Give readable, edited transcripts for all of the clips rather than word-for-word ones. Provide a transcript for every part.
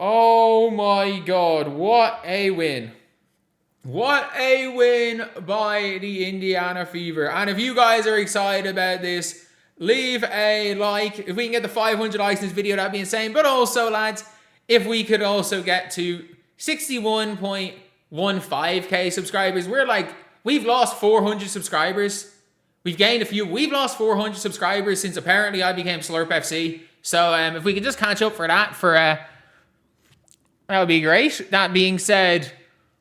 Oh my God, what a win. What a win by the Indiana Fever. And if you guys are excited about this, leave a like. If we can get the 500 likes in this video, that'd be insane. But also, lads, if we could also get to 61.15k subscribers, we've lost 400 subscribers. We've gained a few. We've lost 400 subscribers since apparently I became Slurp FC. So if we could just catch up for that, that would be great. That being said,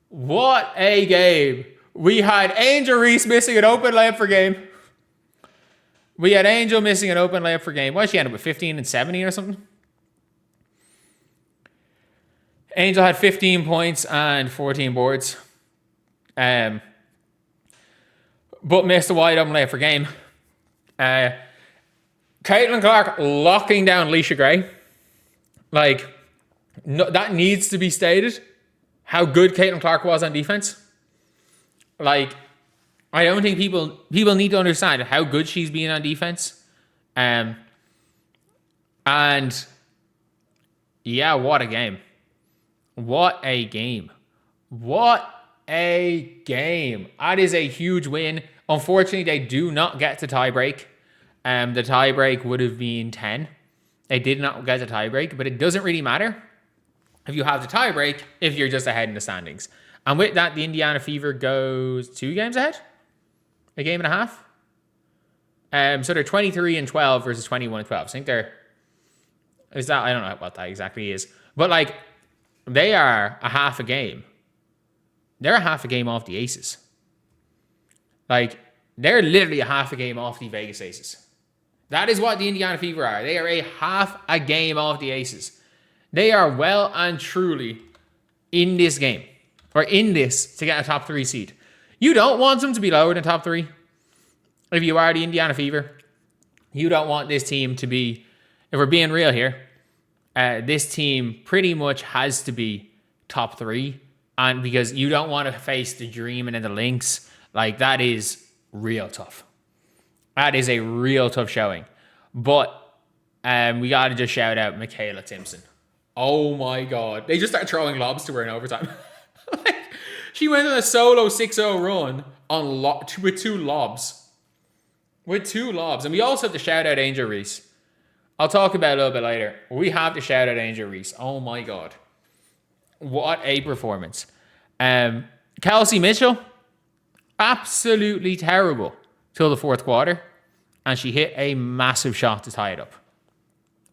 what a game. We had Angel Reese missing an open layup per game. We had Angel missing an open layup per game. What did she end up with, 15 and 17 or something? Angel had 15 points and 14 boards. But missed a wide open layup per game. Caitlin Clark locking down Leisha Gray. No, that needs to be stated. How good Caitlin Clark was on defense. I don't think people need to understand how good she's been on defense. And yeah, what a game. What a game. What a game. That is a huge win. Unfortunately, they do not get to tiebreak. The tiebreak would have been 10. They did not get the tiebreak, but it doesn't really matter if you have the tiebreak if you're just ahead in the standings. And with that, the Indiana Fever goes 2 games ahead? A game and a half? So they're 23 and 12 versus 21 and 12. I think I don't know what that exactly is. But they are a half a game. They're a half a game off the Aces. They're literally a half a game off the Vegas Aces. That is what the Indiana Fever are. They are a half a game off the Aces. They are well and truly in this game, or in this to get a top 3 seed. You don't want them to be lower than top 3. If you are the Indiana Fever, you don't want this team to be, if we're being real here, this team pretty much has to be top 3. And because you don't want to face the Dream and then the Lynx, that is real tough. That is a real tough showing. But we got to just shout out Michaela Timpson. Oh my God. They just started throwing lobs to her in overtime. She went on a solo 6-0 run with 2 lobs. With 2 lobs. And we also have to shout out Angel Reese. I'll talk about it a little bit later. We have to shout out Angel Reese. Oh my God. What a performance. Kelsey Mitchell, absolutely terrible till the 4th quarter. And she hit a massive shot to tie it up.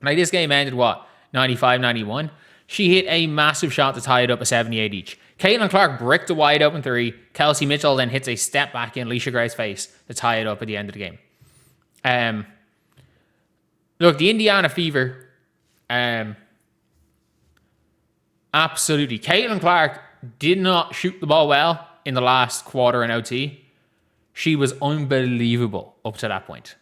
This game ended what? 95-91. She hit a massive shot to tie it up at 78 each. Caitlin Clark bricked a wide open 3. Kelsey Mitchell then hits a step back in Leisha Gray's face to tie it up at the end of the game. Look, the Indiana Fever, absolutely. Caitlin Clark did not shoot the ball well in the last quarter in OT. She was unbelievable up to that point.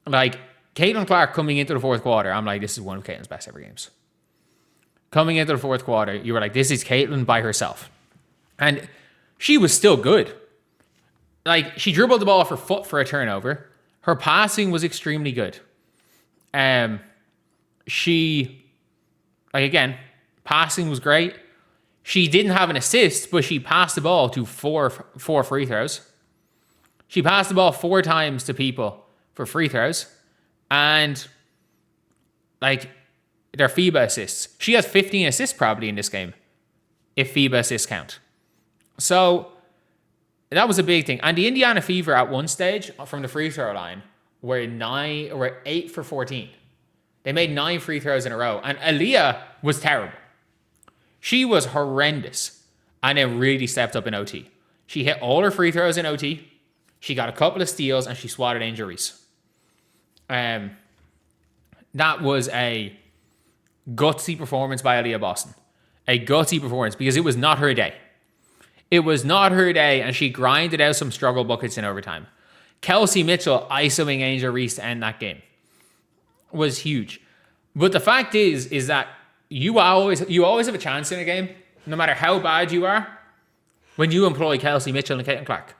Caitlin Clark coming into the 4th quarter, I'm this is one of Caitlin's best ever games. Coming into the 4th quarter, you were this is Caitlin by herself. And she was still good. She dribbled the ball off her foot for a turnover. Her passing was extremely good. Again, passing was great. She didn't have an assist, but she passed the ball to four free throws. She passed the ball 4 times to people for free throws. And their FIBA assists. She has 15 assists probably in this game, if FIBA assists count. So that was a big thing. And the Indiana Fever at one stage from the free throw line were 8 for 14. They made 9 free throws in a row. And Aaliyah was terrible. She was horrendous. And then really stepped up in OT. She hit all her free throws in OT. She got a couple of steals and she swatted Angel Reese. That was a gutsy performance by Aaliyah Boston. A gutsy performance because it was not her day. It was not her day, and she grinded out some struggle buckets in overtime. Kelsey Mitchell isoing Angel Reese to end that game was huge. But the fact is that you always have a chance in a game, no matter how bad you are, when you employ Kelsey Mitchell and Caitlin Clark.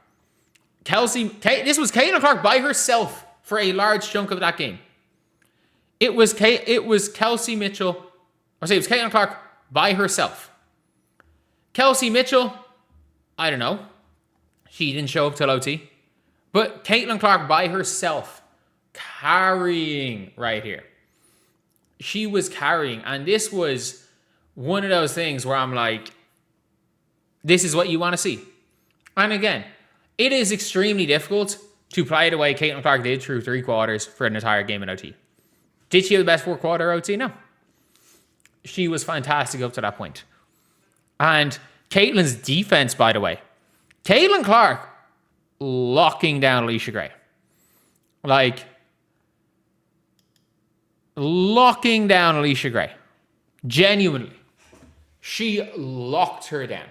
This was Caitlin Clark by herself for a large chunk of that game. It was Kelsey Mitchell Or say it was Caitlin Clark by herself. Kelsey Mitchell, I don't know. She didn't show up till OT. But Caitlin Clark by herself, carrying right here. She was carrying. And this was one of those things where I'm like, this is what you want to see. And again, it is extremely difficult to play the way Caitlin Clark did through 3 quarters for an entire game in OT. Did she have the best 4 quarter OT? No. She was fantastic up to that point. And Caitlin's defense, by the way. Caitlin Clark locking down Alicia Gray. Like, locking down Alicia Gray. Genuinely. She locked her down.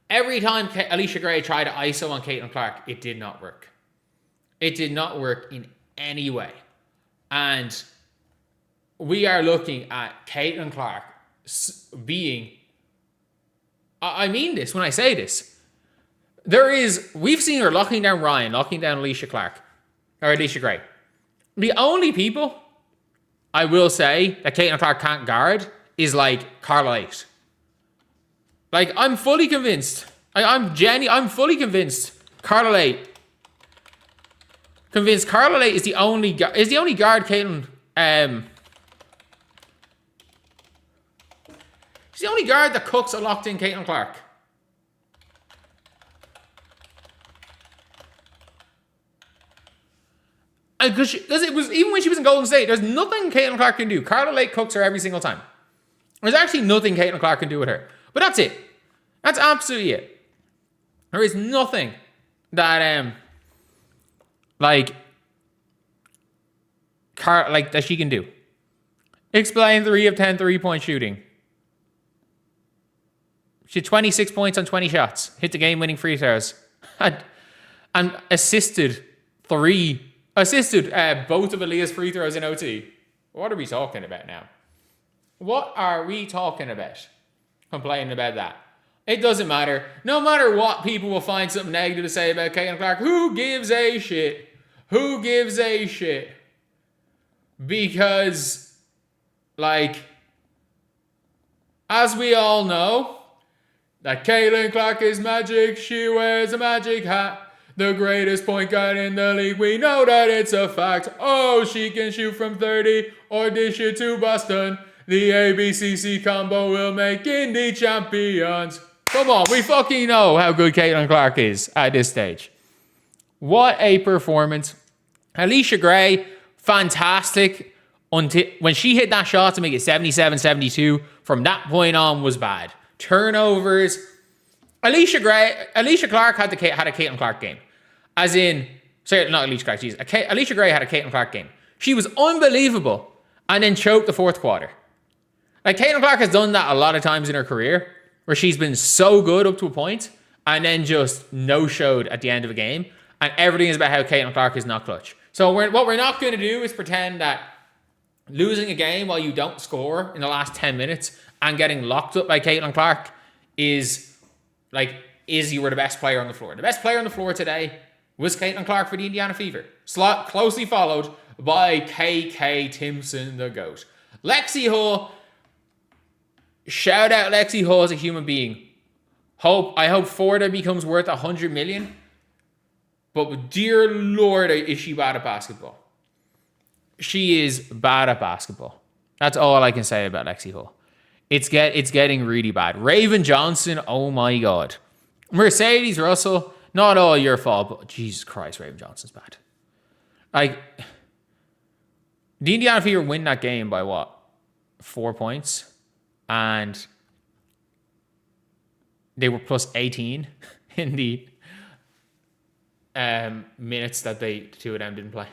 Every time Alicia Gray tried to ISO on Caitlin Clark, it did not work. It did not work in any way. And we are looking at Caitlin Clark being... I mean this when I say this. We've seen her locking down Ryan, locking down Alicia Gray. The only people I will say that Caitlin Clark can't guard is like Carla Late. Like, I'm fully convinced. I'm fully convinced Carla Late. Convinced Carla Late is the only guard Caitlin. She's the only guard that cooks a locked in Caitlin Clark. Because it was, even when she was in Golden State, there's nothing Caitlin Clark can do. Carla Lake cooks her every single time. There's actually nothing Caitlin Clark can do with her. But that's it. That's absolutely it. There is nothing that that she can do. Explain 3 of 10 3-point shooting. She had 26 points on 20 shots. Hit the game-winning free throws. And assisted both of Aaliyah's free throws in OT. What are we talking about now? What are we talking about? Complaining about that. It doesn't matter. No matter what, people will find something negative to say about Caitlin Clark. Who gives a shit? Who gives a shit? Because, as we all know, that Caitlin Clark is magic. She wears a magic hat. The greatest point guard in the league. We know that it's a fact. Oh, she can shoot from 30 or dish it to Boston. The ABCC combo will make Indy champions. Come on, we fucking know how good Caitlin Clark is at this stage. What a performance. Alicia Gray, fantastic. Until when she hit that shot to make it 77-72, from that point on was bad. Turnovers. Alicia Clark had a Caitlin Clark game. Alicia Gray had a Caitlin Clark game. She was unbelievable and then choked the 4th quarter. Caitlin Clark has done that a lot of times in her career, where she's been so good up to a point and then just no-showed at the end of a game. And everything is about how Caitlin Clark is not clutch. So what we're not going to do is pretend that losing a game while you don't score in the last 10 minutes and getting locked up by Caitlin Clark is you were the best player on the floor. The best player on the floor today was Caitlin Clark for the Indiana Fever. Closely followed by KK Timpson, the GOAT. Lexi Hull. Shout out Lexi Hull as a human being. I hope Forda becomes worth $100 million. But dear Lord, is she bad at basketball? She is bad at basketball. That's all I can say about Lexi Hull. It's getting really bad. Raven Johnson, oh my God. Mercedes Russell, not all your fault, but Jesus Christ, Raven Johnson's bad. The Indiana Fever win that game by what? 4 points? And they were plus 18 in the minutes that the two of them didn't play.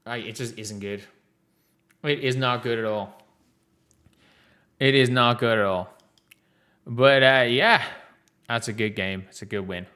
It just isn't good. It is not good at all. It is not good at all. But yeah, that's a good game. It's a good win.